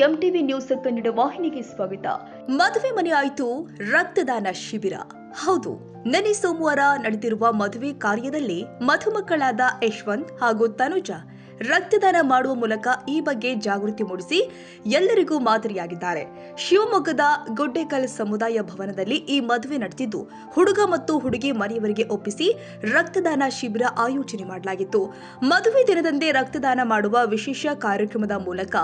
MTV news Kannada ವಾಹಿನಿಗೆ ಸ್ವಾಗತ. ಮದುವೆ ಮನೆ ಆಯಿತು, ರಕ್ತದಾನ ಶಿಬಿರ. ಹೌದು, ನಿನ್ನೆ ಸೋಮವಾರ ನಡೆದಿರುವ ಮದುವೆ ಕಾರ್ಯದಲ್ಲಿ ಮಧುಮಕ್ಕಳಾದ ಯಶವಂತ್ ಹಾಗೂ ತನುಜಾ ರಕ್ತದಾನ ಮಾಡುವ ಮೂಲಕ ಈ ಬಗ್ಗೆ ಜಾಗೃತಿ ಮೂಡಿಸಿ ಎಲ್ಲರಿಗೂ ಮಾದರಿಯಾಗಿದ್ದಾರೆ. ಶಿವಮೊಗ್ಗದ ಗುಡ್ಡೇಕಲ್ ಸಮುದಾಯ ಭವನದಲ್ಲಿ ಈ ಮದುವೆ ನಡೆದಿದ್ದು, ಹುಡುಗ ಮತ್ತು ಹುಡುಗಿ ಮನೆಯವರಿಗೆ ಒಪ್ಪಿಸಿ ರಕ್ತದಾನ ಶಿಬಿರ ಆಯೋಜನೆ ಮಾಡಲಾಗಿತ್ತು. ಮದುವೆ ದಿನದಂದೇ ರಕ್ತದಾನ ಮಾಡುವ ವಿಶೇಷ ಕಾರ್ಯಕ್ರಮದ ಮೂಲಕ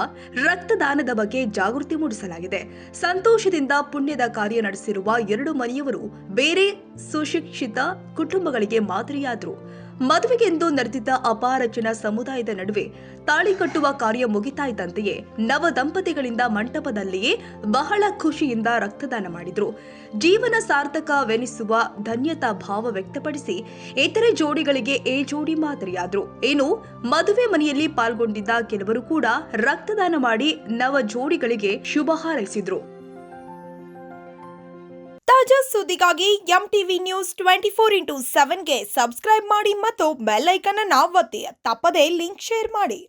ರಕ್ತದಾನದ ಬಗ್ಗೆ ಜಾಗೃತಿ ಮೂಡಿಸಲಾಗಿದೆ. ಸಂತೋಷದಿಂದ ಪುಣ್ಯದ ಕಾರ್ಯ ನಡೆಸಿರುವ ಎರಡು ಮನೆಯವರು ಬೇರೆ ಸುಶಿಕ್ಷಿತ ಕುಟುಂಬಗಳಿಗೆ ಮಾದರಿಯಾದರು. ಮದುವೆಗೆಂದು ನಡೆದಿದ್ದ ಅಪಾರ ಜನ ಸಮುದಾಯದ ನಡುವೆ ತಾಳಿ ಕಟ್ಟುವ ಕಾರ್ಯ ಮುಗಿತಾ ಇದ್ದಂತೆಯೇ ನವ ದಂಪತಿಗಳಿಂದ ಮಂಟಪದಲ್ಲಿಯೇ ಬಹಳ ಖುಷಿಯಿಂದ ರಕ್ತದಾನ ಮಾಡಿದ್ರು. ಜೀವನ ಸಾರ್ಥಕವೆನಿಸುವ ಧನ್ಯತಾ ಭಾವ ವ್ಯಕ್ತಪಡಿಸಿ ಇತರೆ ಜೋಡಿಗಳಿಗೆ ಎ ಜೋಡಿ ಮಾದರಿಯಾದ್ರು. ಇನ್ನು ಮದುವೆ ಮನೆಯಲ್ಲಿ ಪಾಲ್ಗೊಂಡಿದ್ದ ಕೆಲವರು ಕೂಡ ರಕ್ತದಾನ ಮಾಡಿ ನವ ಜೋಡಿಗಳಿಗೆ ಶುಭ ಹಾರೈಸಿದ್ರು. ತಾಜಾ ಸುದ್ದಿಗಾಗಿ ಎಂಟಿವಿ ನ್ಯೂಸ್ 24x7ಗೆ ಸಬ್ಸ್ಕ್ರೈಬ್ ಮಾಡಿ ಮತ್ತು ಬೆಲ್ ಐಕಾನ್ ಅನ್ನು ಒತ್ತಿ. ತಪ್ಪದೇ ಲಿಂಕ್ ಶೇರ್ ಮಾಡಿ.